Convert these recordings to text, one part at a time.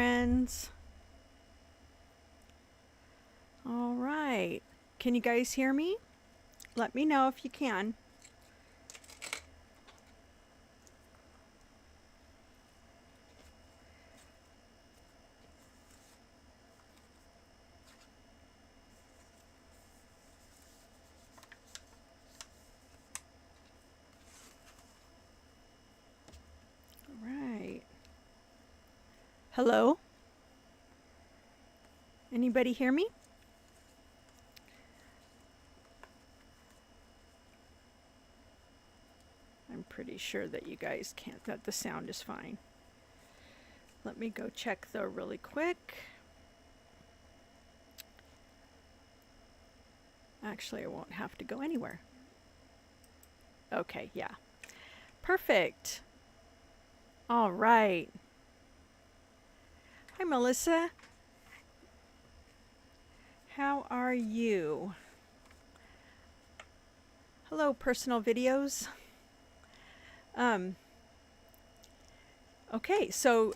friends. All right. Can you guys hear me? Let me know if you can. All right. Hello? Anybody hear me? I'm pretty sure that you guys can't, that the sound is fine. Let me go check though really quick. Actually, I won't have to go anywhere. Okay, yeah. Perfect. All right. Hi, Melissa. How are you? Hello, personal videos. Okay, so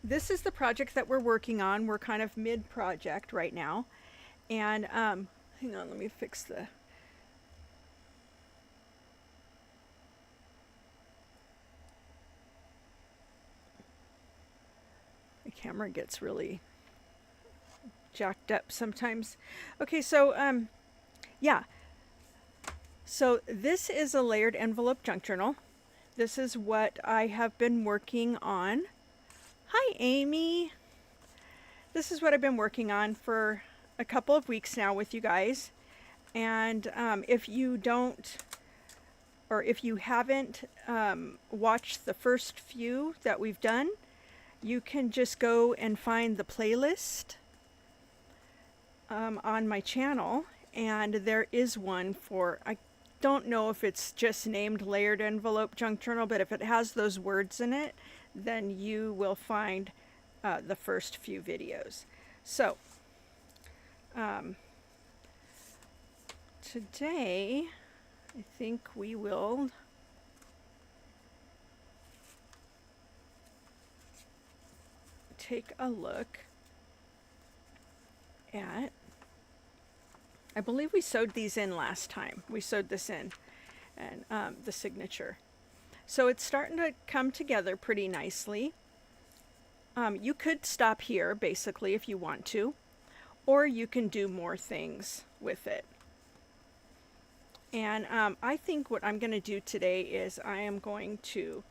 this is the project that we're working on. We're kind of mid-project right now. And hang on, let me fix the... The camera gets really jacked up sometimes. Okay, so yeah. So this is a layered envelope junk journal. This is what I have been working on. Hi, Amy. This is what I've been working on for a couple of weeks now with you guys. And if you don't, or if you haven't watched the first few that we've done, you can just go and find the playlist on my channel. And there is one for, I don't know if it's just named layered envelope junk journal, but if it has those words in it, then you will find the first few videos. So today I think we will take a look at, I believe we sewed these in last time. We sewed this in, and the signature. So it's starting to come together pretty nicely. You could stop here, basically, if you want to, or you can do more things with it. And I think what I'm going to do today is I'm going to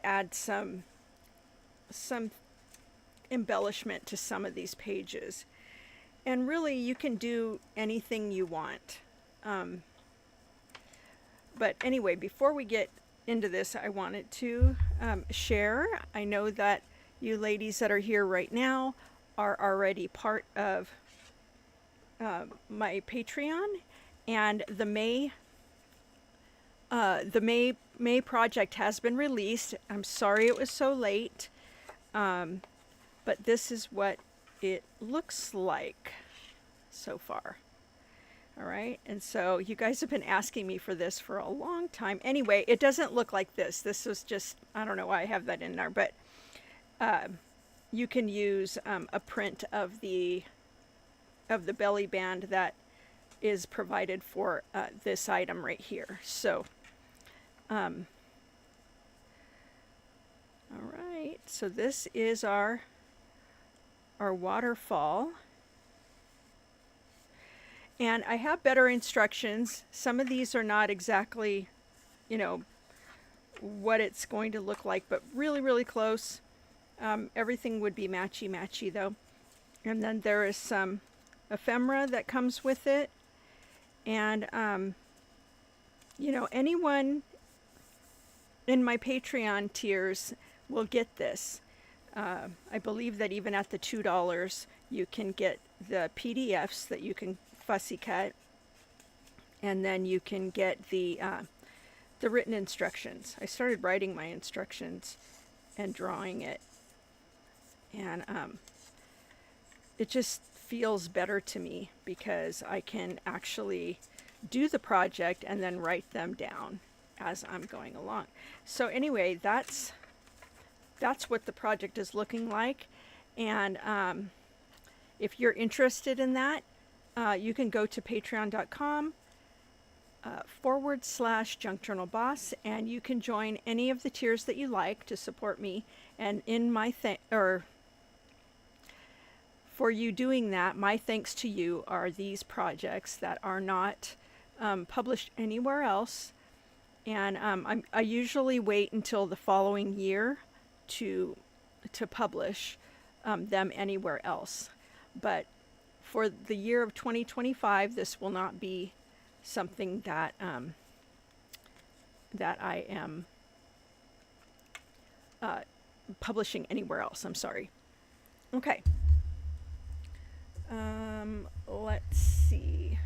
add some embellishment to some of these pages. And really, you can do anything you want. But anyway, before we get into this, I wanted to share. I know that you ladies that are here right now are already part of my Patreon, and the May project has been released. I'm sorry it was so late, but this is what it looks like so far. All right, and so you guys have been asking me for this for a long time. Anyway, it doesn't look like this. This was just, I don't know why I have that in there, but you can use a print of the belly band that is provided for this item right here. So, all right, so this is our waterfall. And I have better instructions. Some of these are not exactly, you know, what it's going to look like, but really, really close. Everything would be matchy-matchy though. And then there is some ephemera that comes with it. And, you know, anyone in my Patreon tiers will get this. I believe that even at the $2, you can get the PDFs that you can fussy cut, and then you can get the written instructions. I started writing my instructions and drawing it, and it just feels better to me because I can actually do the project and then write them down as I'm going along. So anyway, that's that's what the project is looking like. And if you're interested in that, you can go to patreon.com /Junk Journal Boss, and you can join any of the tiers that you like to support me. And in my for you doing that, my thanks to you are these projects that are not published anywhere else. And I usually wait until the following year to publish them anywhere else. But for the year of 2025, this will not be something that that I am publishing anywhere else. I'm sorry. Okay. Let's see.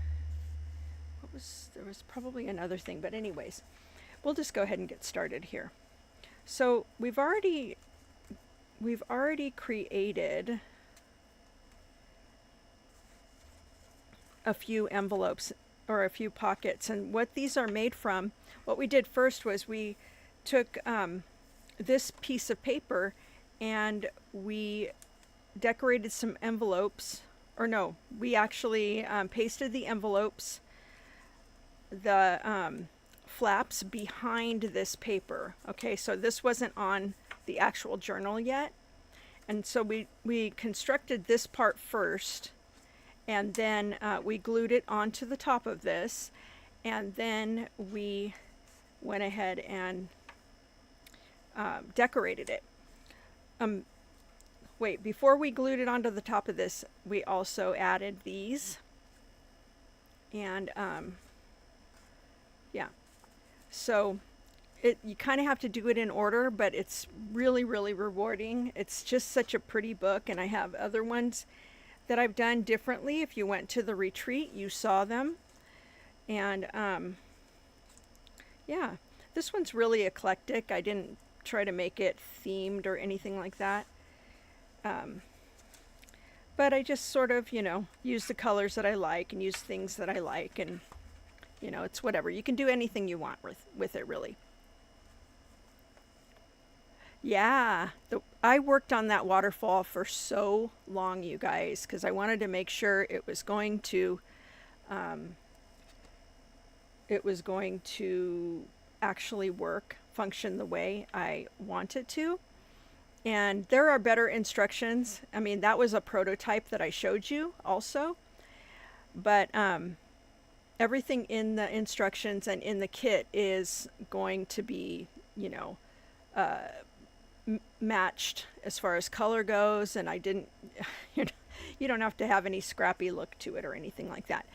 There was probably another thing, but anyways, we'll just go ahead and get started here. So we've already created a few envelopes or a few pockets, and what these are made from, what we did first was we took this piece of paper and we decorated some envelopes, or no, we actually pasted the envelopes, the flaps behind this paper. Okay, so this wasn't on the actual journal yet, and so we constructed this part first, and then we glued it onto the top of this, and then we went ahead and decorated it. Wait, before we glued it onto the top of this, we also added these, and yeah, so you kind of have to do it in order, but it's really, really rewarding. It's just such a pretty book, and I have other ones that I've done differently. If you went to the retreat, you saw them. And yeah, this one's really eclectic. I didn't try to make it themed or anything like that. But I just sort of, use the colors that I like and use things that I like, and it's whatever. You can do anything you want with it, really. Yeah, I worked on that waterfall for so long, you guys, because I wanted to make sure it was going to actually function the way I want it to. And there are better instructions. I mean, that was a prototype that I showed you also, but everything in the instructions and in the kit is going to be, matched as far as color goes, and I didn't you don't have to have any scrappy look to it or anything like that.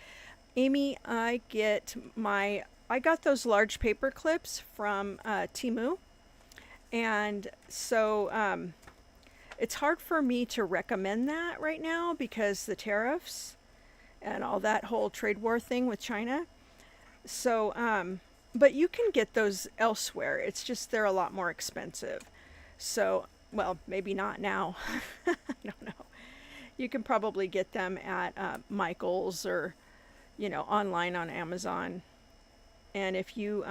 Amy, I got those large paper clips from Temu, and so it's hard for me to recommend that right now because the tariffs and all that whole trade war thing with China. So but you can get those elsewhere. It's just they're a lot more expensive. So, well, maybe not now. I don't know. You can probably get them at Michael's or, online on Amazon. And if you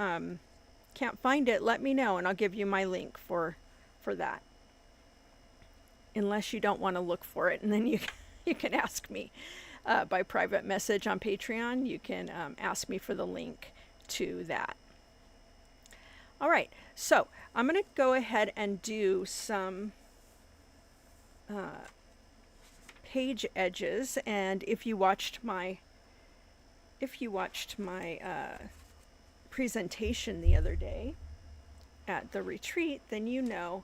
can't find it, let me know and I'll give you my link for that. Unless you don't want to look for it, and then you can ask me by private message on Patreon. You can ask me for the link to that. All right, so I'm going to go ahead and do some page edges, and if you watched my presentation the other day at the retreat, then you know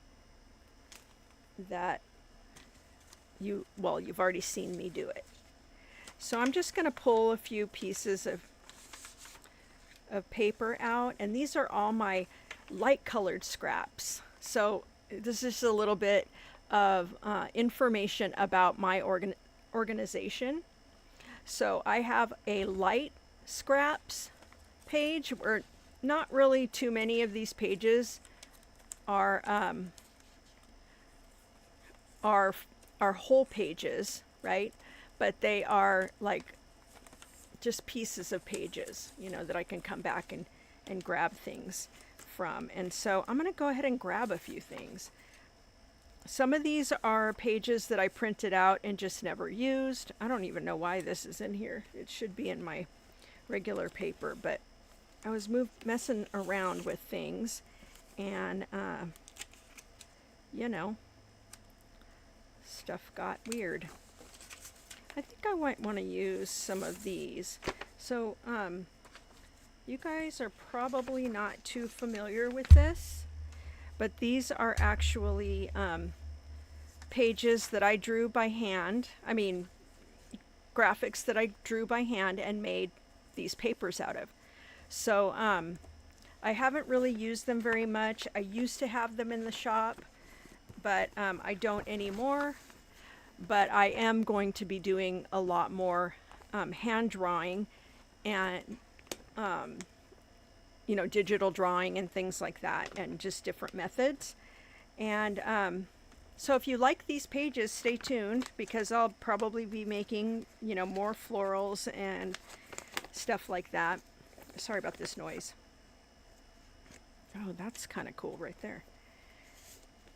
that you've already seen me do it. So I'm just going to pull a few pieces of paper out, and these are all my light colored scraps. So this is a little bit of information about my organization. So I have a light scraps page where not really too many of these pages are whole pages, right? But they are like just pieces of pages, that I can come back and grab things from. And so I'm going to go ahead and grab a few things. Some of these are pages that I printed out and just never used. I don't even know why this is in here. It should be in my regular paper, but I was messing around with things, and you know, stuff got weird. I think I might want to use some of these. So you guys are probably not too familiar with this, but these are actually pages that I drew by hand. I mean, graphics that I drew by hand and made these papers out of. So I haven't really used them very much. I used to have them in the shop, but I don't anymore. But I am going to be doing a lot more hand drawing and you know, digital drawing and things like that, and just different methods. And so if you like these pages, stay tuned, because I'll probably be making, you know, more florals and stuff like that. Sorry about this noise. Oh, that's kind of cool right there.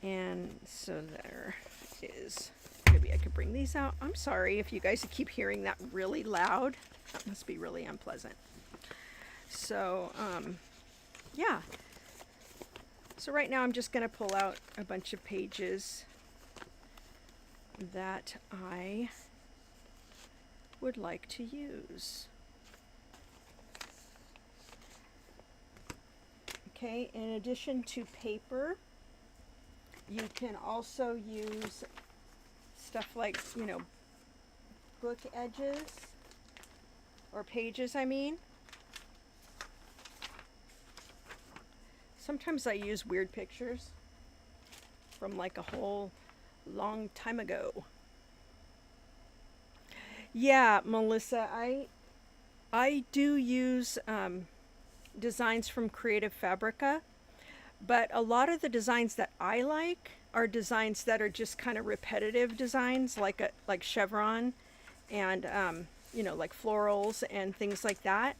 And so there is, maybe I could bring these out. I'm sorry if you guys keep hearing that really loud. That must be really unpleasant. So, yeah. So right now I'm just going to pull out a bunch of pages that I would like to use. Okay, in addition to paper, you can also use stuff like, you know, book edges, or pages, I mean. Sometimes I use weird pictures from like a whole long time ago. Yeah, Melissa, I do use designs from Creative Fabrica, but a lot of the designs that I like are designs that are just kind of repetitive designs, like chevron and you know, like florals and things like that,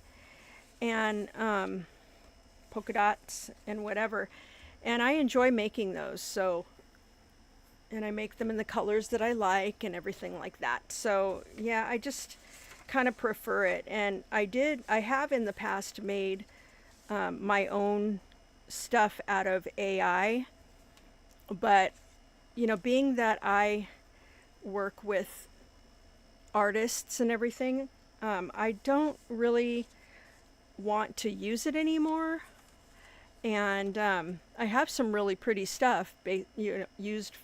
and polka dots and whatever. And I enjoy making those, so, and I make them in the colors that I like and everything like that. So yeah, I just kind of prefer it. And I have in the past made my own stuff out of AI, but you know, being that I work with artists and everything, I don't really want to use it anymore. And I have some really pretty stuff you know, used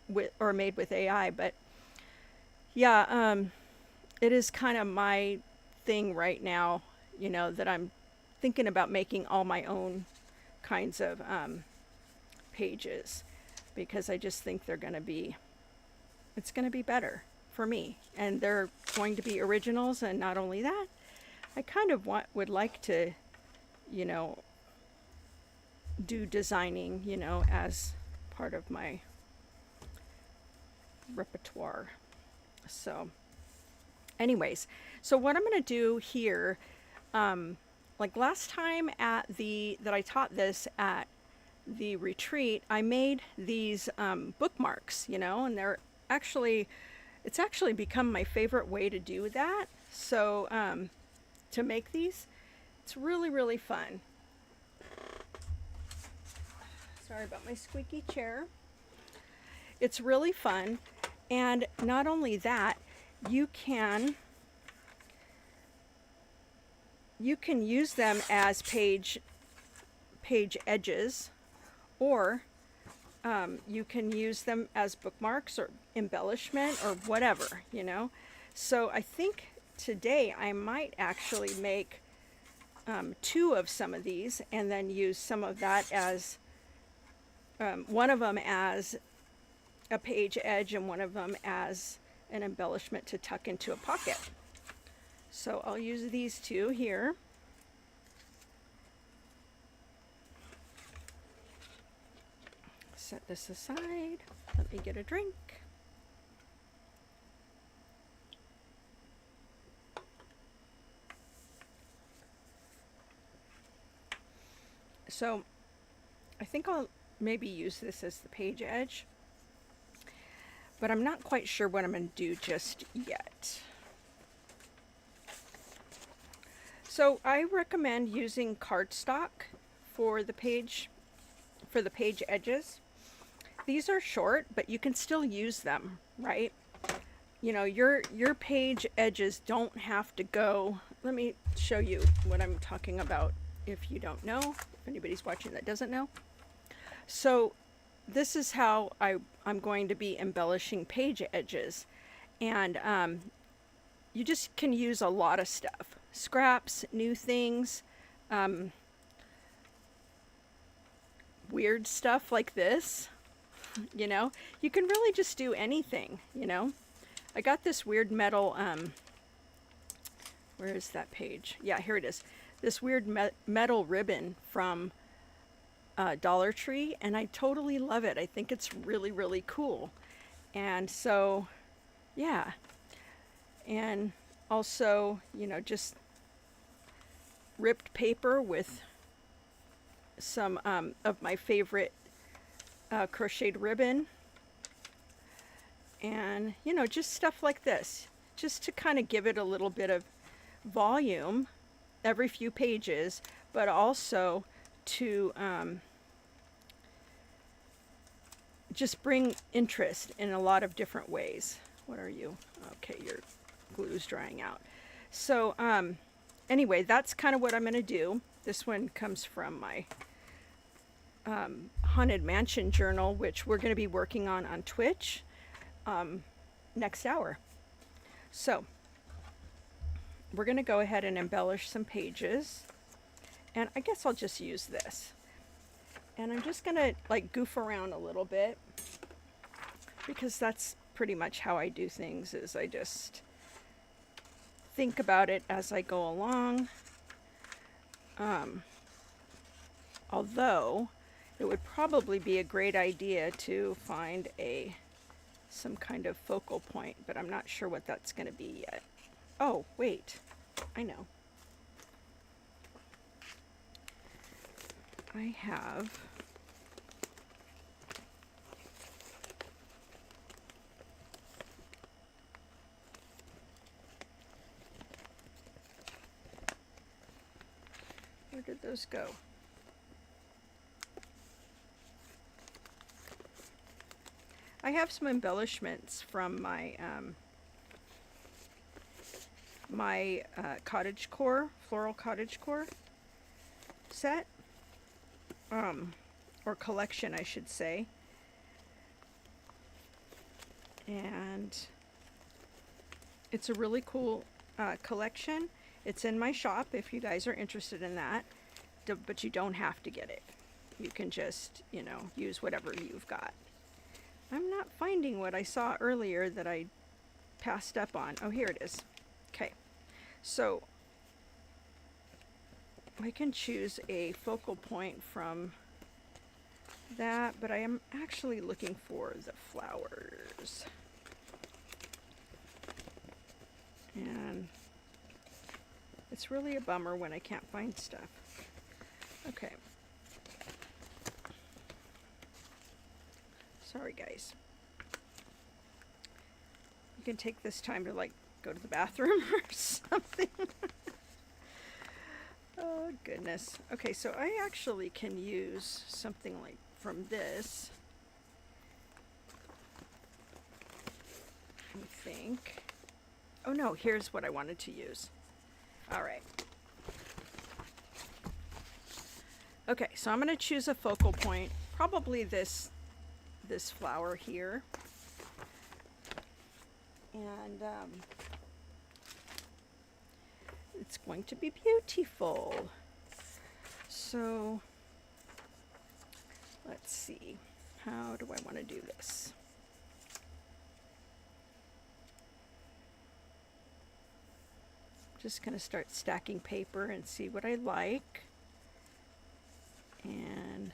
with or made with AI, but yeah, it is kind of my thing right now, you know, that I'm thinking about making all my own kinds of pages, because I just think it's going to be better for me, and they're going to be originals. And not only that, I kind of would like to, you know, do designing, you know, as part of my repertoire. So anyways, so what I'm going to do here, like last time that I taught this at the retreat, I made these bookmarks, you know, and it's actually become my favorite way to do that. So to make these, it's really, really fun. Sorry about my squeaky chair. It's really fun. And not only that, you can use them as page edges, or you can use them as bookmarks or embellishment or whatever, you know. So I think today I might actually make 2 of some of these, and then use some of that as one of them as a page edge and one of them as an embellishment to tuck into a pocket. So I'll use these 2 here. Set this aside. Let me get a drink. So I think I'll maybe use this as the page edge. but I'm not quite sure what I'm going to do just yet. So I recommend using cardstock for the page edges. These are short, but you can still use them, right? You know, your page edges don't have to go. Let me show you what I'm talking about if you don't know, if anybody's watching that doesn't know. So this is how I'm going to be embellishing page edges. And you just can use a lot of stuff. Scraps, new things, weird stuff like this. You know, you can really just do anything, you know. I got this weird metal, where is that page? Yeah, here it is. This weird metal ribbon from Dollar Tree, and I totally love it. I think it's really, really cool. And so, yeah. And also, you know, just ripped paper with some of my favorite crocheted ribbon. And, you know, just stuff like this, just to kind of give it a little bit of volume every few pages, but also to just bring interest in a lot of different ways. What are you? Okay, your glue's drying out. So anyway, that's kind of what I'm going to do. This one comes from my Haunted Mansion journal, which we're going to be working on Twitch next hour. So we're going to go ahead and embellish some pages, and I guess I'll just use this, and I'm just going to like goof around a little bit, because that's pretty much how I do things, is I just think about it as I go along. Although it would probably be a great idea to find some kind of focal point, but I'm not sure what that's going to be yet. Oh, wait. I know. I have where did those go? I have some embellishments from my cottagecore, floral cottagecore set, or collection, I should say. And it's a really cool collection. It's in my shop if you guys are interested in that, but you don't have to get it. You can just, you know, use whatever you've got. I'm not finding what I saw earlier that I passed up on. Oh, here it is. Okay, so I can choose a focal point from that, but I am actually looking for the flowers. And it's really a bummer when I can't find stuff. Okay. Sorry, guys. You can take this time to like go to the bathroom or something. Oh, goodness. Okay, so I actually can use something like from this, I think. Oh no, here's what I wanted to use. All right. Okay, so I'm going to choose a focal point, probably this flower here, and it's going to be beautiful. So let's see, how do I want to do this? Just going to start stacking paper and see what I like. And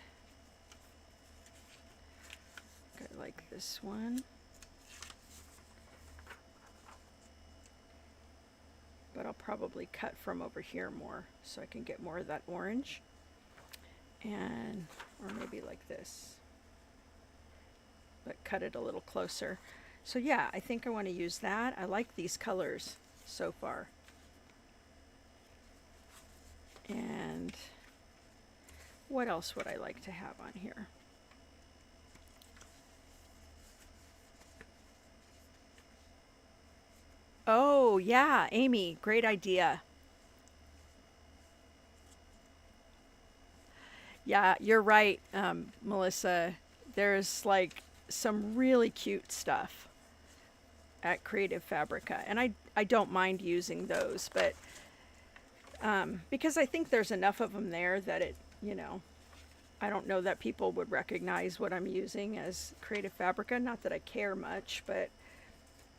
I like this one, but I'll probably cut from over here more so I can get more of that orange, and or maybe like this, but cut it a little closer. So yeah, I think I want to use that. I like these colors so far. And what else would I like to have on here? Oh, yeah, Amy, great idea. Yeah, you're right, Melissa. There's like some really cute stuff at Creative Fabrica, and I don't mind using those, but because I think there's enough of them there that it, you know, I don't know that people would recognize what I'm using as Creative Fabrica. Not that I care much, but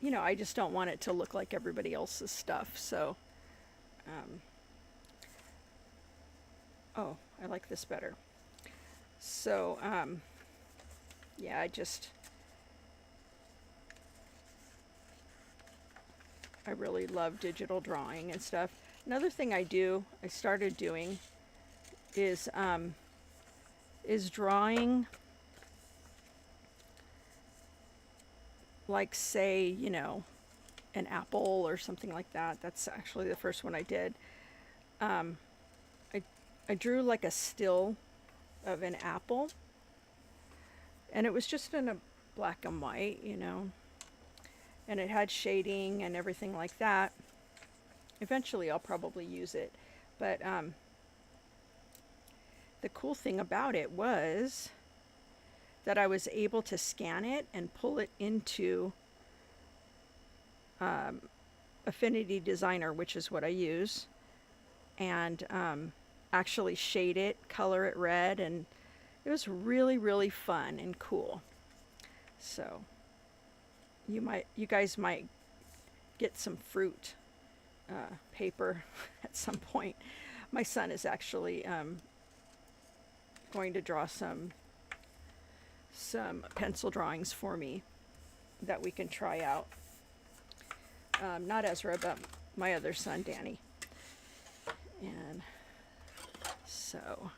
you know, I just don't want it to look like everybody else's stuff. So, oh, I like this better. So, yeah, I really love digital drawing and stuff. Another thing I started doing is drawing, like, say, you know, an apple or something like that. That's actually the first one I did. Um, I drew like a still of an apple, and it was just in a black and white, you know, and it had shading and everything like that. Eventually I'll probably use it, but the cool thing about it was that I was able to scan it and pull it into Affinity Designer, which is what I use, and actually shade it, color it red, and it was really, really fun and cool. So you guys might get some fruit paper at some point. My son is actually going to draw some pencil drawings for me that we can try out. Not Ezra, but my other son, Danny. And so,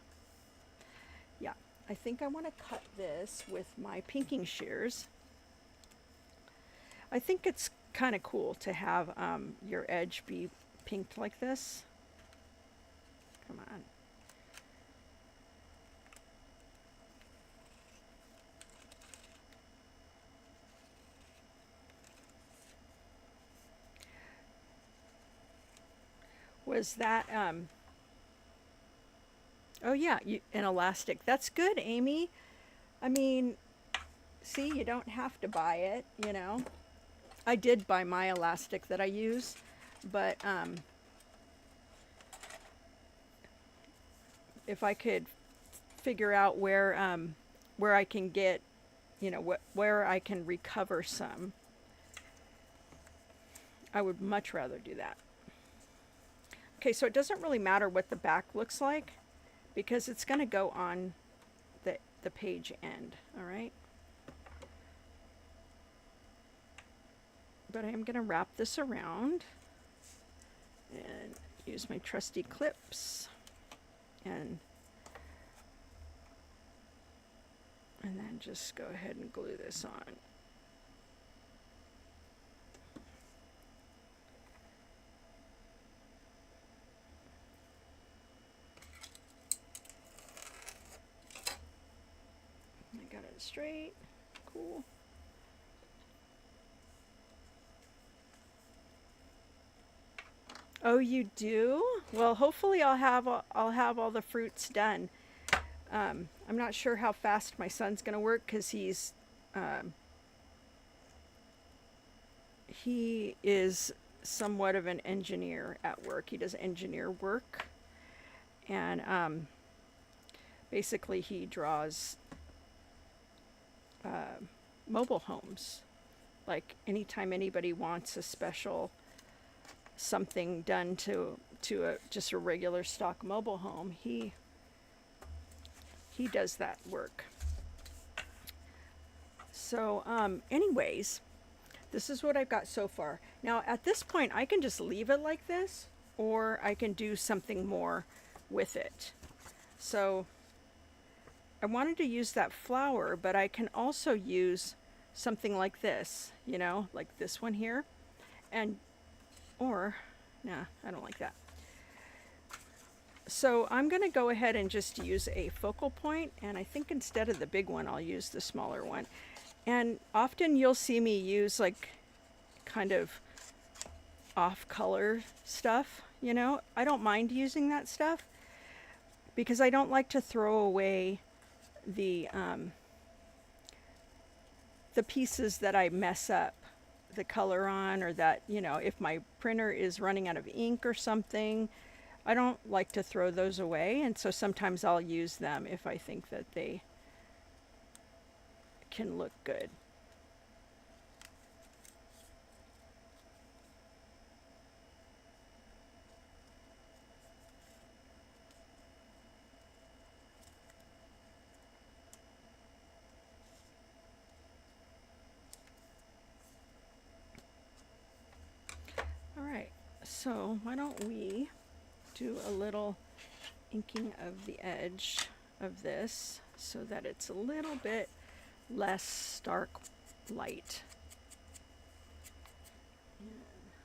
yeah, I think I want to cut this with my pinking shears. I think it's kind of cool to have your edge be pinked like this. Come on. Was that, oh yeah, an elastic. That's good, Amy. I mean, see, you don't have to buy it, you know. I did buy my elastic that I use, but if I could figure out where I can get, you know, where I can recover some, I would much rather do that. Okay, so it doesn't really matter what the back looks like because it's going to go on the page end, all right? But I am going to wrap this around and use my trusty clips and then just go ahead and glue this on. I got it straight. Cool. Oh, you do? Well, hopefully I'll have all the fruits done. I'm not sure how fast my son's gonna work because he is somewhat of an engineer at work. He does engineer work, and basically he draws mobile homes. Like anytime anybody wants a special something done to just a regular stock mobile home, he does that work. So anyways, this is what I've got so far. Now at this point I can just leave it like this, or I can do something more with it. So I wanted to use that flower, but I can also use something like this, you know, like this one here. And, or, nah, I don't like that. So I'm going to go ahead and just use a focal point, and I think instead of the big one, I'll use the smaller one. And often you'll see me use like kind of off color stuff, you know. I don't mind using that stuff because I don't like to throw away the pieces that I mess up the color on, or that, you know, if my printer is running out of ink or something, I don't like to throw those away, and so sometimes I'll use them if I think that they can look good. All right, so why don't we do a little inking of the edge of this so that it's a little bit less stark light. And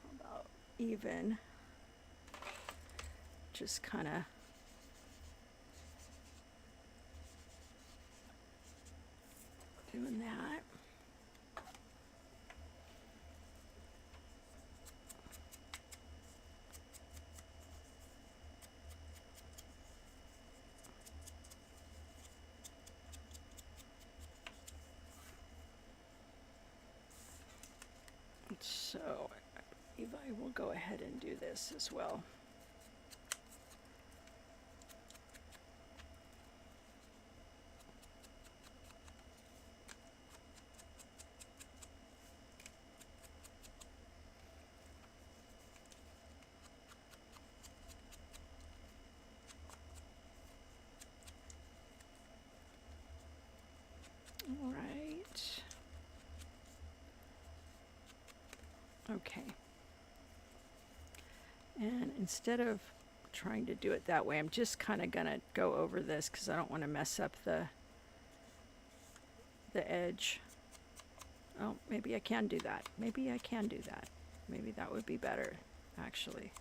how about even just kind of doing that. So I believe I will go ahead and do this as well. All right. Okay. And instead of trying to do it that way, I'm just kind of gonna go over this because I don't want to mess up the edge. Oh, maybe I can do that. Maybe I can do that. Maybe that would be better, actually.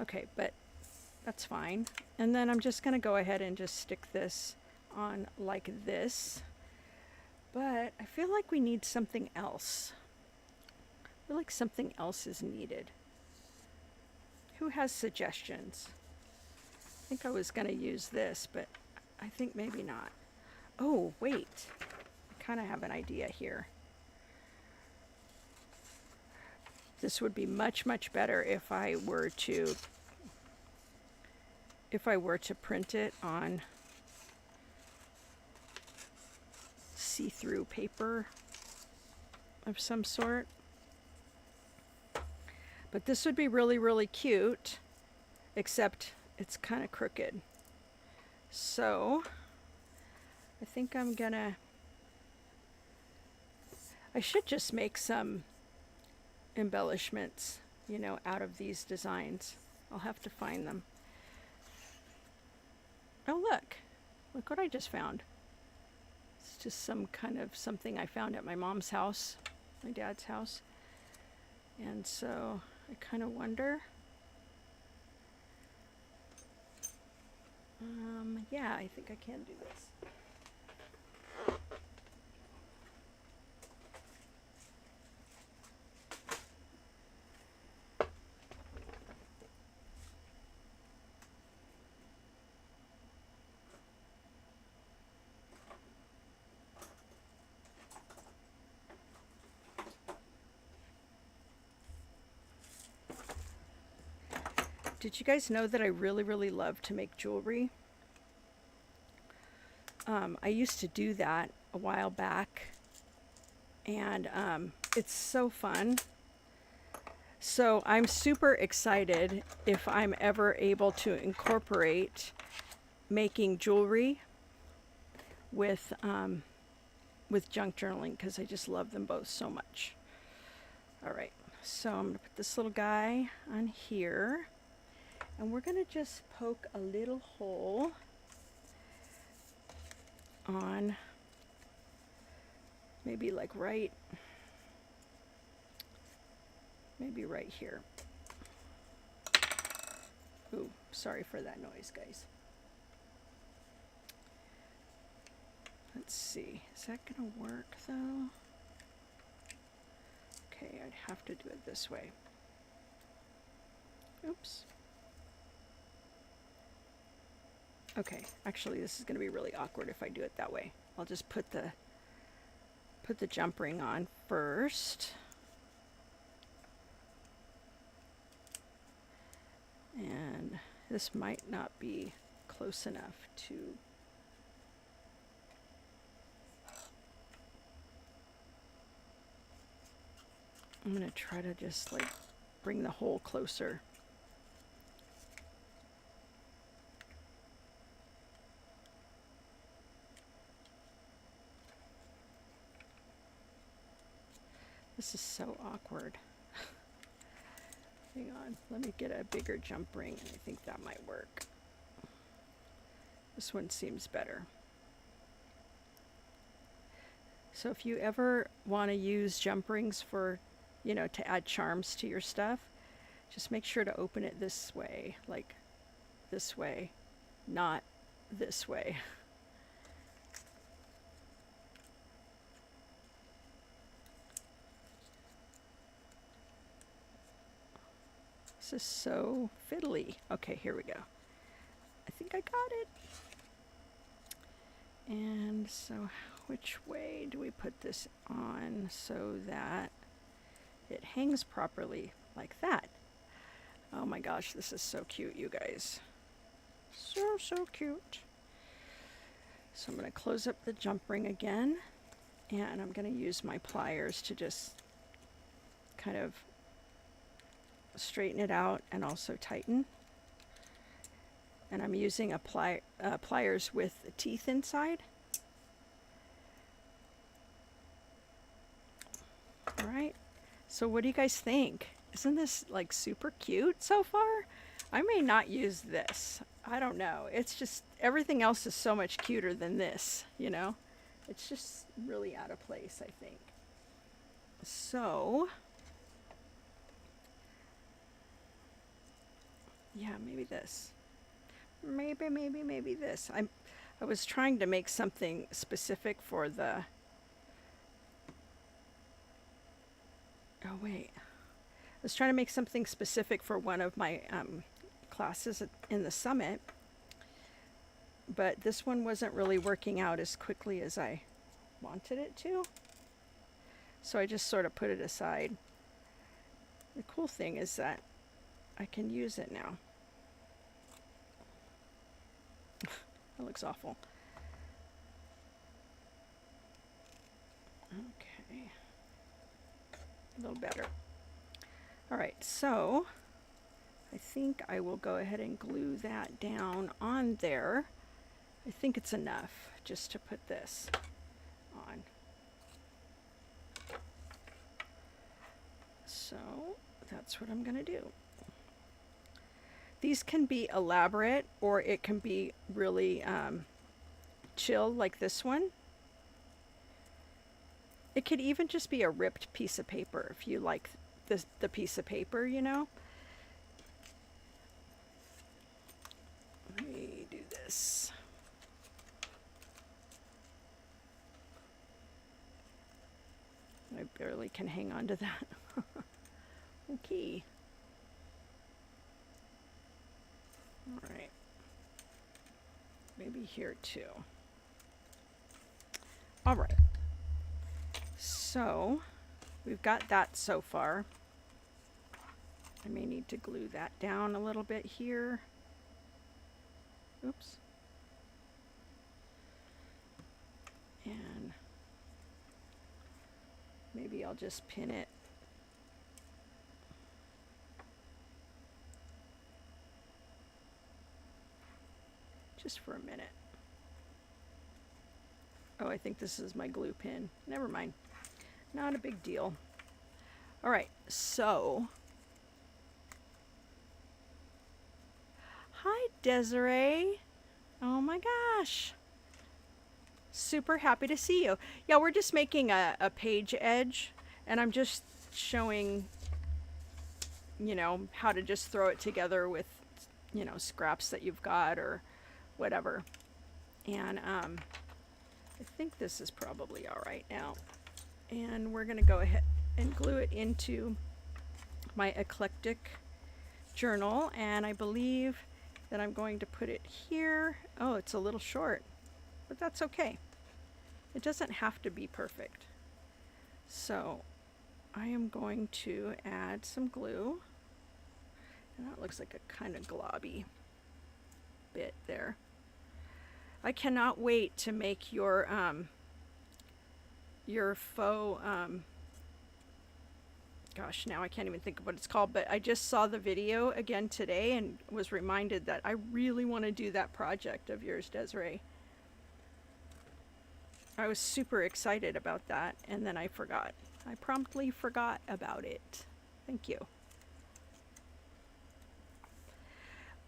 Okay, but that's fine. And then I'm just gonna go ahead and just stick this on like this. But I feel like we need something else. I feel like something else is needed. Who has suggestions? I think I was going to use this, but I think maybe not. Oh, wait. I kind of have an idea here. This would be much, much better if I were to print it on see-through paper of some sort. But this would be really, really cute, except it's kind of crooked. So I think I'm gonna, I should just make some embellishments, you know, out of these designs. I'll have to find them. Oh, look what I just found. It's just some kind of something I found at my mom's house, my dad's house. And so I kind of wonder. Yeah, I think I can do this. Did you guys know that I really, really love to make jewelry? I used to do that a while back, and it's so fun. So I'm super excited if I'm ever able to incorporate making jewelry with junk journaling, because I just love them both so much. All right, so I'm gonna put this little guy on here. And we're going to just poke a little hole on maybe like maybe right here. Ooh, sorry for that noise, guys. Let's see, is that gonna work though? Okay, I'd have to do it this way. Oops. Okay, actually this is gonna be really awkward if I do it that way. I'll just put the jump ring on first. And this might not be close enough to I'm gonna try to just like bring the hole closer. This is so awkward. Hang on, let me get a bigger jump ring and I think that might work. This one seems better. So if you ever want to use jump rings for, you know, to add charms to your stuff, just make sure to open it this way, like this way, not this way. This is so fiddly. Okay, here we go. I think I got it. And so which way do we put this on so that it hangs properly like that? Oh my gosh, this is so cute, you guys. So cute. So I'm going to close up the jump ring again, and I'm going to use my pliers to just kind of straighten it out and also tighten. And I'm using a pliers with the teeth inside. All right, so what do you guys think? Isn't this like super cute so far? I may not use this. I don't know. It's just everything else is so much cuter than this, you know? It's just really out of place, I think. So, yeah, maybe this. Maybe this. I was trying to make something specific for the... Oh, wait. I was trying to make something specific for one of my classes in the summit, but this one wasn't really working out as quickly as I wanted it to. So I just sort of put it aside. The cool thing is that I can use it now. That looks awful. Okay. A little better. All right, so I think I will go ahead and glue that down on there. I think it's enough just to put this on. So that's what I'm going to do. These can be elaborate or it can be really chill like this one. It could even just be a ripped piece of paper if you like the piece of paper, you know. Let me do this. I barely can hang on to that. Okay. All right. Maybe here too. All right. So we've got that so far. I may need to glue that down a little bit here. Oops. And maybe I'll just pin it. Just for a minute. Oh, I think this is my glue pin. Never mind. Not a big deal. All right, so. Hi, Desiree. Oh my gosh. Super happy to see you. Yeah, we're just making a page edge, and I'm just showing, you know, how to just throw it together with, you know, scraps that you've got or whatever. And I think this is probably all right now. And we're going to go ahead and glue it into my eclectic journal, and I believe that I'm going to put it here. Oh, it's a little short, but that's okay. It doesn't have to be perfect. So I am going to add some glue, and that looks like a kind of globby bit there. I cannot wait to make your faux gosh, now I can't even think of what it's called, but I just saw the video again today and was reminded that I really want to do that project of yours, Desiree. I was super excited about that, and then I forgot. I promptly forgot about it. Thank you.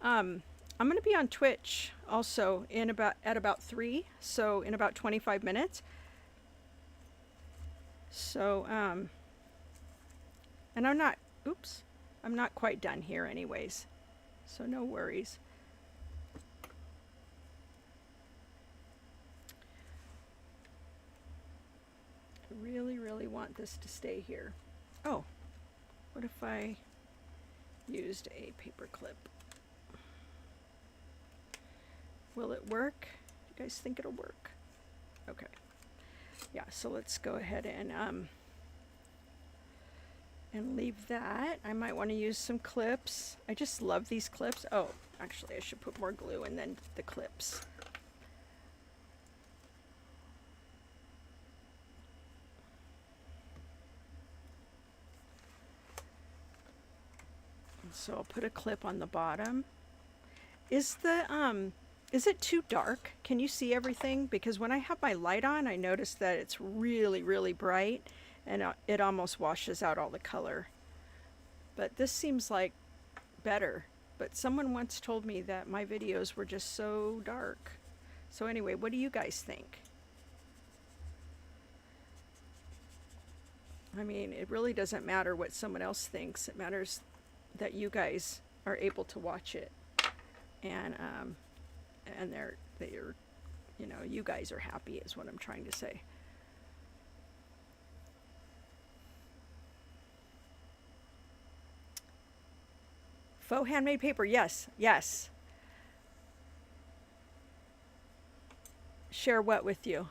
I'm going to be on Twitch also at about 3, so in about 25 minutes. So, and I'm not quite done here anyways, so no worries. I really, really want this to stay here. Oh, what if I used a paper clip? Will it work? Do you guys think it'll work? Okay. Yeah, so let's go ahead and leave that. I might want to use some clips. I just love these clips. Oh, actually I should put more glue and then the clips. And so I'll put a clip on the bottom. Is it too dark? Can you see everything? Because when I have my light on, I notice that it's really, really bright, and it almost washes out all the color. But this seems like better. But someone once told me that my videos were just so dark. So anyway, what do you guys think? I mean, it really doesn't matter what someone else thinks. It matters that you guys are able to watch it. And they're, you know, you guys are happy is what I'm trying to say. Faux handmade paper, yes, yes. Share what with you?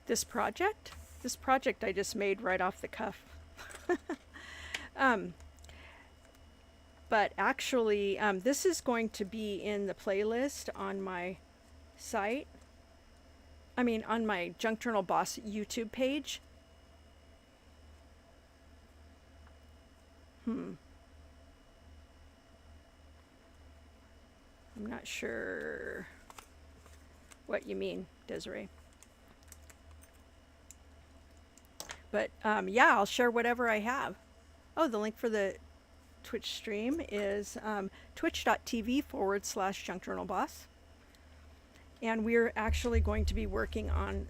This project? This project I just made right off the cuff. But actually, this is going to be in the playlist on my site. I mean, on my Junk Journal Boss YouTube page. I'm not sure what you mean, Desiree. But yeah, I'll share whatever I have. Oh, the link for the Twitch stream is twitch.tv/Junk Journal Boss. And we're actually going to be working on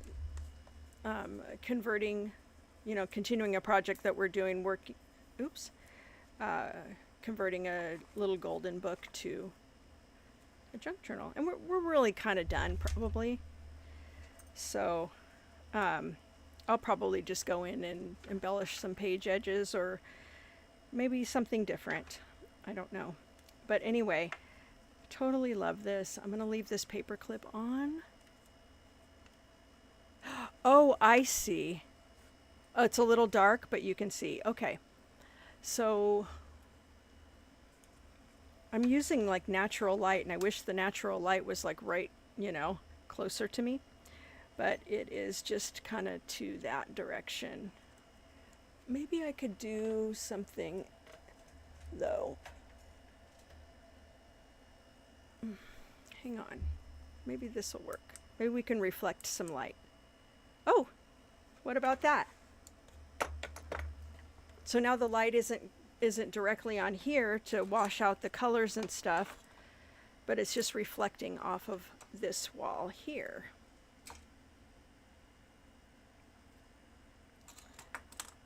converting, you know, continuing a project that we're doing, converting a little golden book to a junk journal. And we're really kind of done, probably. So I'll probably just go in and embellish some page edges or maybe something different. I don't know. But anyway, totally love this. I'm going to leave this paper clip on. Oh, I see. Oh, it's a little dark, but you can see. Okay. So I'm using like natural light, and I wish the natural light was like right, you know, closer to me. But it is just kind of to that direction. Maybe I could do something, though. Hang on. Maybe this will work. Maybe we can reflect some light. Oh, what about that? So now the light isn't directly on here to wash out the colors and stuff, but it's just reflecting off of this wall here.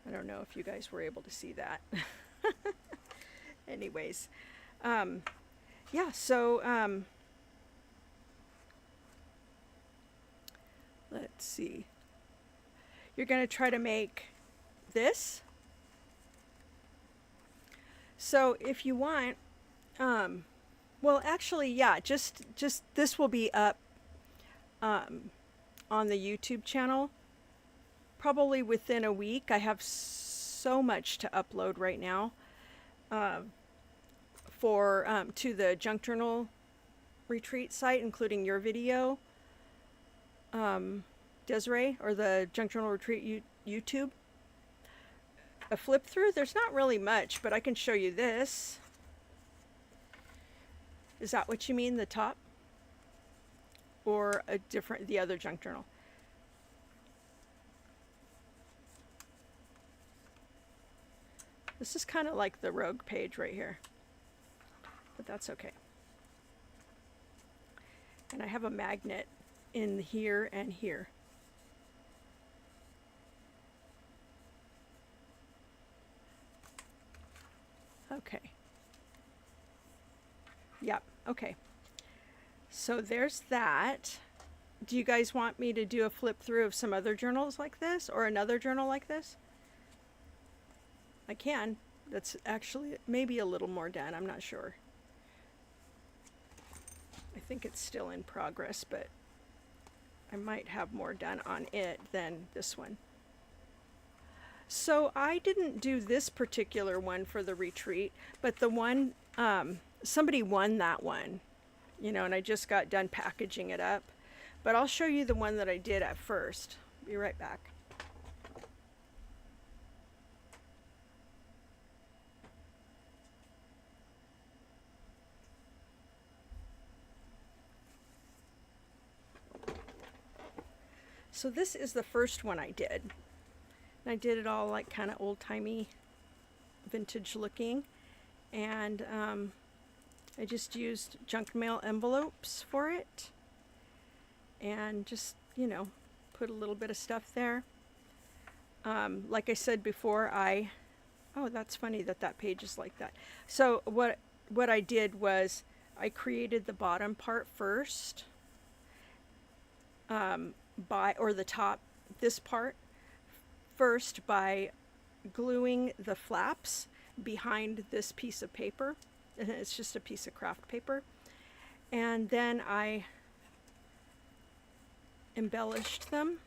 I don't know if you guys were able to see that. Anyways, yeah, so let's see. You're going to try to make this. So if you want, well, actually, yeah, just this will be up on the YouTube channel probably within a week. I have so much to upload right now for to the Junk Journal retreat site, including your video, Desiree, or the Junk Journal retreat YouTube. A flip through, there's not really much, but I can show you this. Is that what you mean, the top? Or a different, the other Junk Journal? This is kind of like the rogue page right here, but that's okay. And I have a magnet in here and here. Okay. Yep, okay. So there's that. Do you guys want me to do a flip through of some other journals like this, or another journal like this? I can. That's actually maybe a little more done. I'm not sure. I think it's still in progress, but I might have more done on it than this one. So I didn't do this particular one for the retreat, but the one, somebody won that one, you know, and I just got done packaging it up. But I'll show you the one that I did at first. Be right back. So this is the first one I did. And I did it all like kind of old-timey, vintage looking. And I just used junk mail envelopes for it. And just, you know, put a little bit of stuff there. Like I said before, oh, that's funny that that page is like that. So what I did was I created the bottom part first, or the top, this part first, by gluing the flaps behind this piece of paper. And it's just a piece of craft paper. And then I embellished them.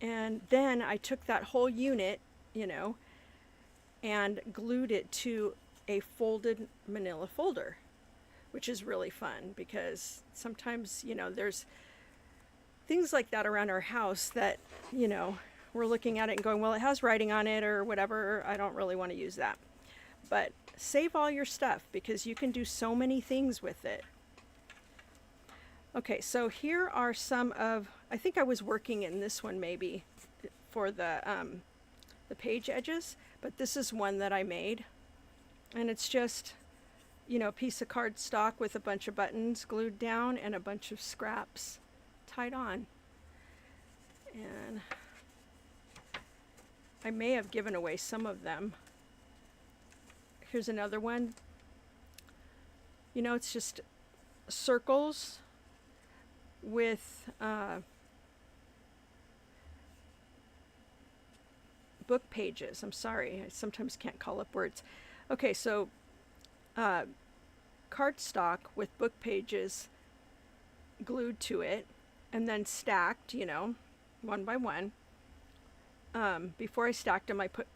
And then I took that whole unit, you know, and glued it to a folded manila folder, which is really fun because sometimes, you know, there's things like that around our house that, you know, we're looking at it and going, well, it has writing on it or whatever. I don't really want to use that. But save all your stuff because you can do so many things with it. Okay, so here are some of, I think I was working in this one maybe for the page edges, but this is one that I made. And it's just, you know, a piece of cardstock with a bunch of buttons glued down and a bunch of scraps tied on. And I may have given away some of them. Here's another one. You know, it's just circles with book pages. I'm sorry, I sometimes can't call up words. Okay, so cardstock with book pages glued to it and then stacked, you know, one by one. Before I stacked them, I put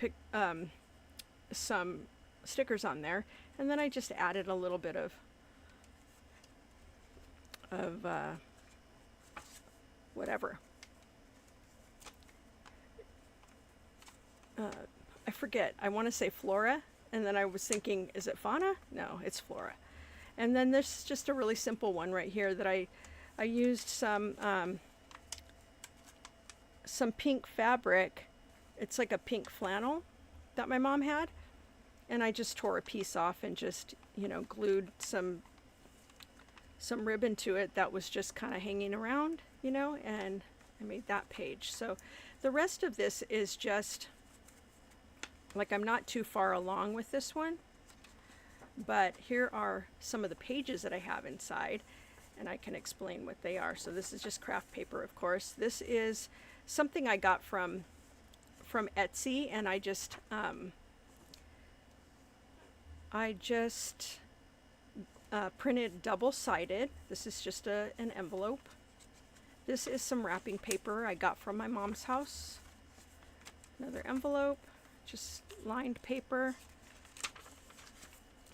some stickers on there, and then I just added a little bit of whatever. I forget. I want to say flora, and then I was thinking, is it fauna? No, it's flora. And then there's just a really simple one right here that I used some pink fabric. It's like a pink flannel that my mom had, and I just tore a piece off and just, you know, glued some ribbon to it that was just kind of hanging around, you know, and I made that page. So the rest of this is just, like, I'm not too far along with this one, but here are some of the pages that I have inside, and I can explain what they are. So this is just craft paper, of course. This is something I got from Etsy, and I just printed double-sided. This is just an envelope. This is some wrapping paper I got from my mom's house. Another envelope, just lined paper.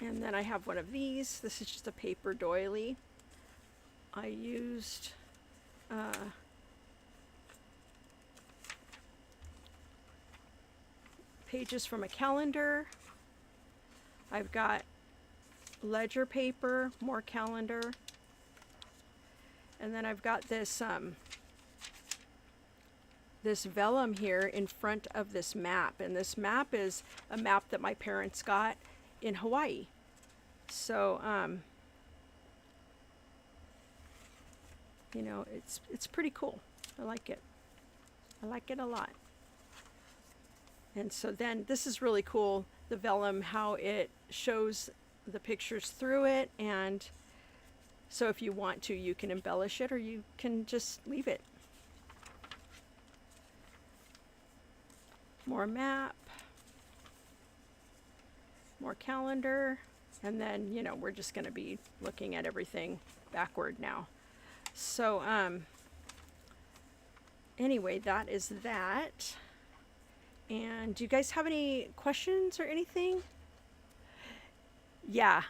And then I have one of these. This is just a paper doily. I used pages from a calendar. I've got ledger paper, more calendar. And then I've got this this vellum here in front of this map. And this map is a map that my parents got in Hawaii. So, you know, it's pretty cool. I like it. I like it a lot. And so then this is really cool, the vellum, how it shows the pictures through it. And so if you want to, you can embellish it or you can just leave it. More map, more calendar, and then, you know, we're just going to be looking at everything backward now. So anyway, that is that. And do you guys have any questions or anything? Yeah,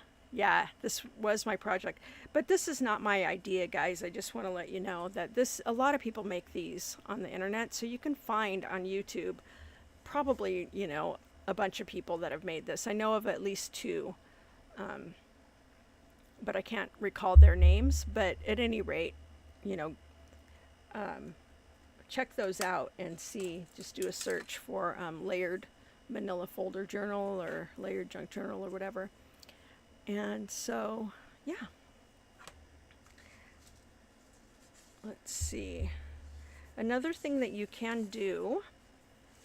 this was my project, but this is not my idea, guys. I just want to let you know that a lot of people make these on the internet, so you can find on YouTube probably, you know, a bunch of people that have made this. I know of at least two, but I can't recall their names. But at any rate, you know, check those out and see. Just do a search for layered manila folder journal or layered junk journal or whatever. And so, yeah. Let's see. Another thing that you can do,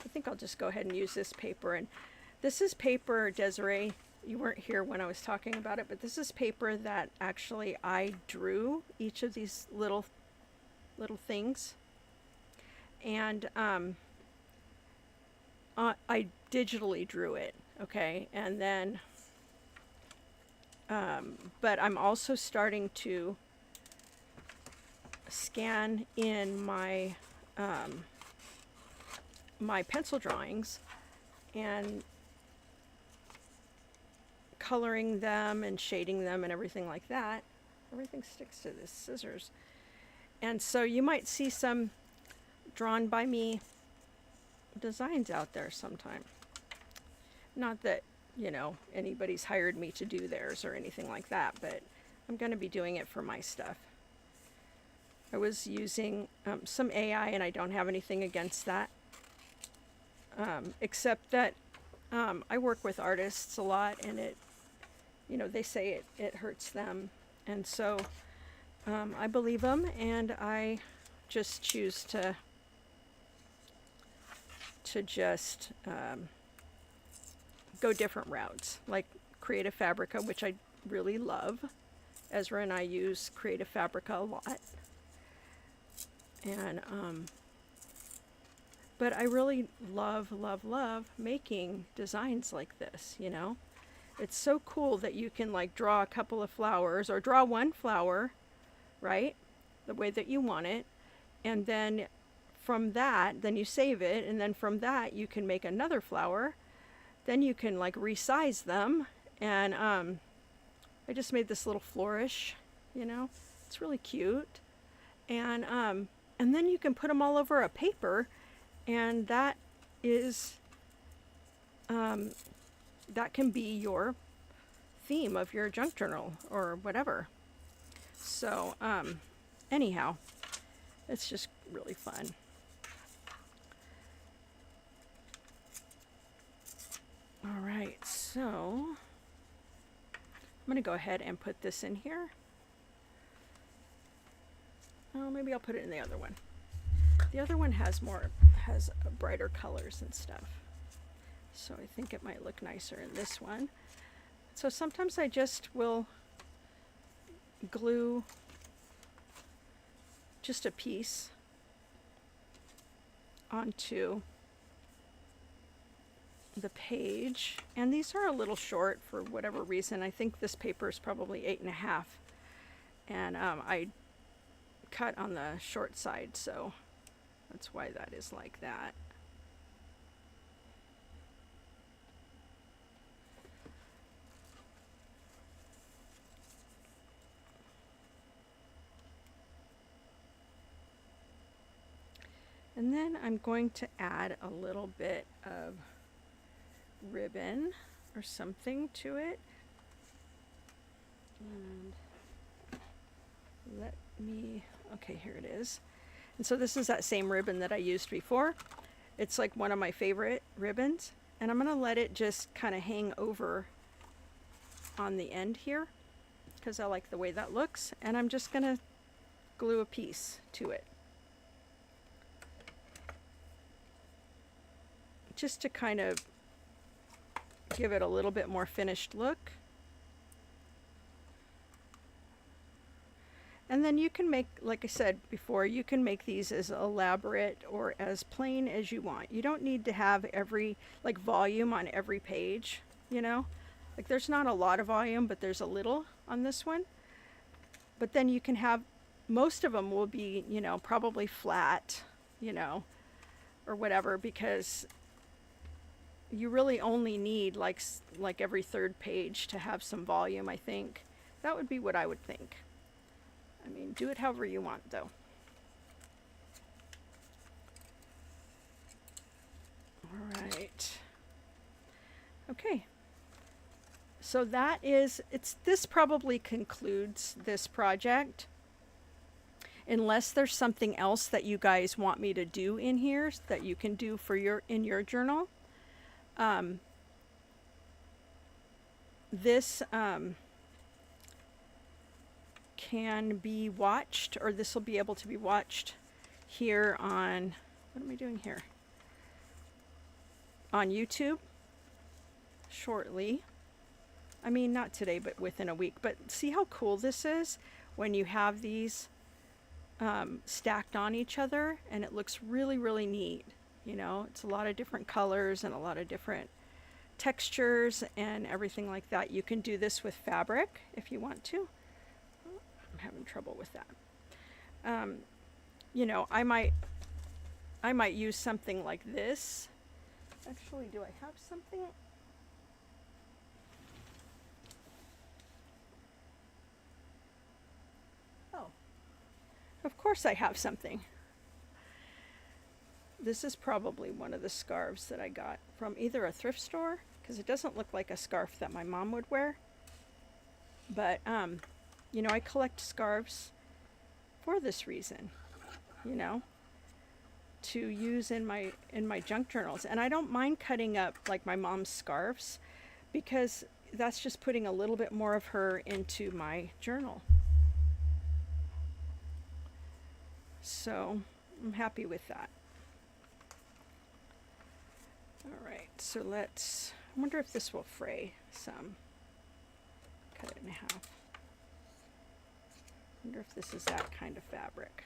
I think I'll just go ahead and use this paper. And this is paper, Desiree, you weren't here when I was talking about it, but this is paper that actually I drew each of these little things. And I digitally drew it, okay? And then, but I'm also starting to scan in my my pencil drawings and coloring them and shading them and everything like that. Everything sticks to this scissors. And so you might see some drawn by me designs out there sometime. Not that, you know, anybody's hired me to do theirs or anything like that, but I'm going to be doing it for my stuff. I was using some AI, and I don't have anything against that, except that I work with artists a lot, and it, you know, they say it hurts them, and so I believe them, and I just choose to just go different routes, like Creative Fabrica, which I really love. Ezra and I use Creative Fabrica a lot. And but I really love making designs like this, you know. It's so cool that you can like draw a couple of flowers or draw one flower, right, the way that you want it, and then from that, then you save it, and then from that you can make another flower. Then you can like resize them, and I just made this little flourish, you know. It's really cute. And then you can put them all over a paper, and that is that can be your theme of your junk journal or whatever. So anyhow, it's just really fun. All right, so I'm going to go ahead and put this in here. Oh, maybe I'll put it in the other one. The other one has brighter colors and stuff. So I think it might look nicer in this one. So sometimes I just will glue just a piece onto the page, and these are a little short for whatever reason. I think this paper is probably 8.5, and I cut on the short side, so that's why that is like that. And then I'm going to add a little bit of ribbon or something to it. And let me, okay, here it is. And so this is that same ribbon that I used before. It's like one of my favorite ribbons. And I'm going to let it just kind of hang over on the end here because I like the way that looks. And I'm just going to glue a piece to it, just to kind of give it a little bit more finished look. And then you can make, like I said before, you can make these as elaborate or as plain as you want. You don't need to have every, like, volume on every page, you know? Like, there's not a lot of volume, but there's a little on this one. But then you can have, most of them will be, you know, probably flat, you know, or whatever, because you really only need like every third page to have some volume, I think. That would be what I would think. I mean, do it however you want, though. All right. Okay. So that is, this probably concludes this project. Unless there's something else that you guys want me to do in here that you can do for in your journal. This can be watched, or this will be able to be watched here on, what am I doing here? On YouTube shortly. I mean, not today, but within a week. But see how cool this is when you have these stacked on each other, and it looks really, really neat. You know, it's a lot of different colors and a lot of different textures and everything like that. You can do this with fabric if you want to. Oh, I'm having trouble with that. You know, I might use something like this. Actually, do I have something? Oh, of course I have something. This is probably one of the scarves that I got from either a thrift store, because it doesn't look like a scarf that my mom would wear. But, you know, I collect scarves for this reason, you know, to use in my junk journals. And I don't mind cutting up like my mom's scarves, because that's just putting a little bit more of her into my journal. So I'm happy with that. All right, so I wonder if this will fray some. Cut it in half. I wonder if this is that kind of fabric.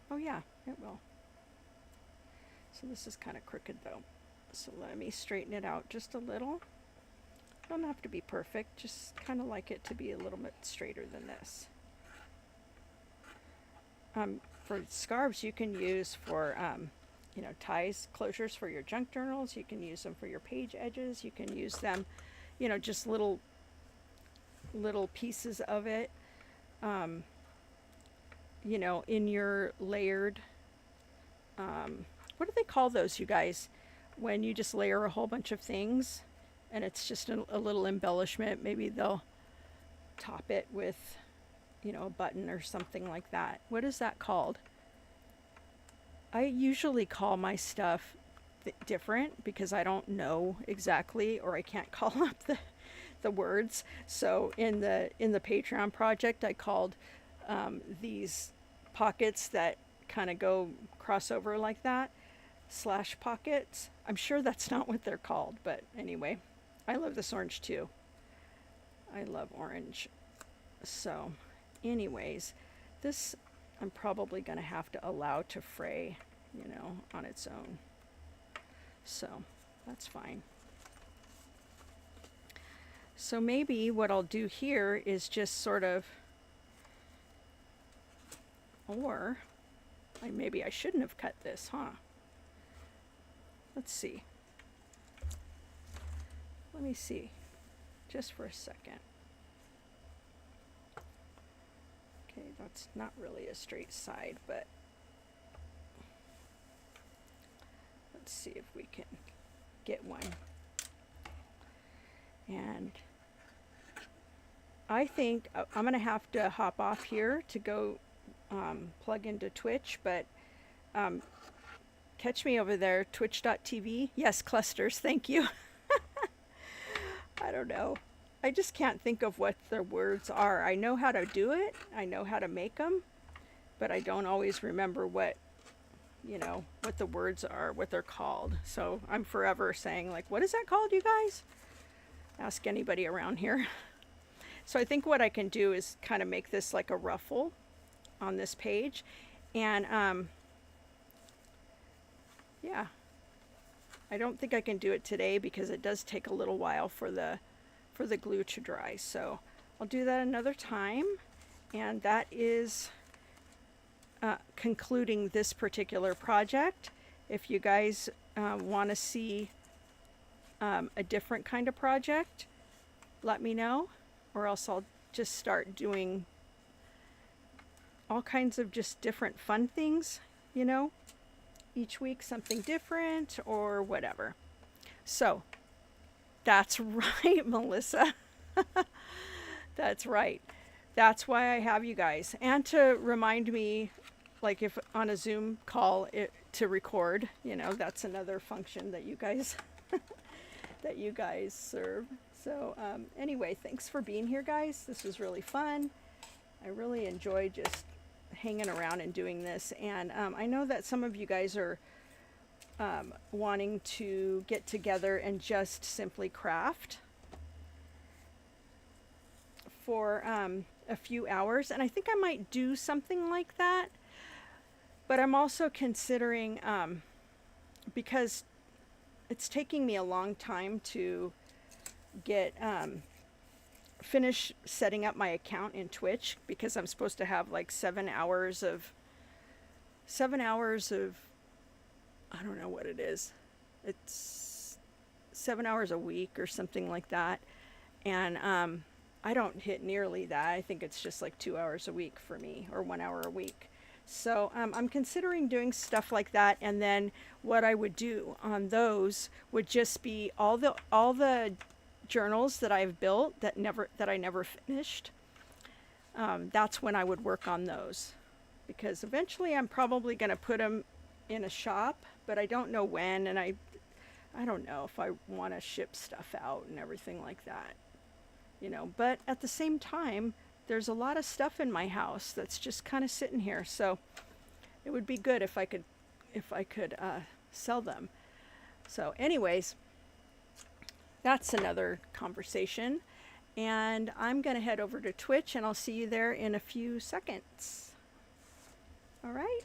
Oh yeah, it will. So this is kind of crooked though. So let me straighten it out just a little. Don't have to be perfect, just kind of like it to be a little bit straighter than this. For scarves, you can use for you know, ties, closures for your junk journals. You can use them for your page edges. You can use them, you know, just little pieces of it, you know, in your layered, what do they call those, you guys, when you just layer a whole bunch of things and it's just a little embellishment? Maybe they'll top it with, you know, a button or something like that. What is that called? I usually call my stuff different because I don't know exactly, or I can't call up the words. So in the Patreon project, I called these pockets that kind of go crossover like that, slash pockets. I'm sure that's not what they're called, but anyway, I love this orange too. I love orange. So anyways, this I'm probably going to have to allow to fray, you know, on its own. So that's fine. So maybe what I'll do here is just sort of, or maybe I shouldn't have cut this, huh? Let's see. Let me see, just for a second. Okay, that's not really a straight side, but let's see if we can get one. And I think I'm going to have to hop off here to go plug into Twitch, but catch me over there, twitch.tv. Yes, clusters, thank you. I don't know. I just can't think of what the words are. I know how to do it. I know how to make them, but I don't always remember what, you know, what the words are, what they're called. So I'm forever saying like, what is that called, you guys? Ask anybody around here. So I think what I can do is kind of make this like a ruffle on this page. And yeah, I don't think I can do it today because it does take a little while for the glue to dry. So I'll do that another time. And that is concluding this particular project. If you guys want to see a different kind of project, let me know, or else I'll just start doing all kinds of just different fun things, you know, each week something different or whatever. So that's right, Melissa. That's right. That's why I have you guys. And to remind me, like if on a Zoom call to record, you know, that's another function that you guys that you guys serve. So anyway, thanks for being here, guys. This was really fun. I really enjoyed just hanging around and doing this. And I know that some of you guys are wanting to get together and just simply craft for a few hours. And I think I might do something like that. But I'm also considering, because it's taking me a long time to get finish setting up my account in Twitch, because I'm supposed to have like 7 hours of I don't know what it is. It's 7 hours a week or something like that. And I don't hit nearly that. I think it's just like 2 hours a week for me, or 1 hour a week. So I'm considering doing stuff like that, and then what I would do on those would just be all the journals that I've built that I never finished. That's when I would work on those, because eventually I'm probably going to put them in a shop, but I don't know when, and I don't know if I want to ship stuff out and everything like that, you know. But at the same time, there's a lot of stuff in my house that's just kind of sitting here, so it would be good if I could sell them. So anyways, that's another conversation, and I'm going to head over to Twitch, and I'll see you there in a few seconds. All right.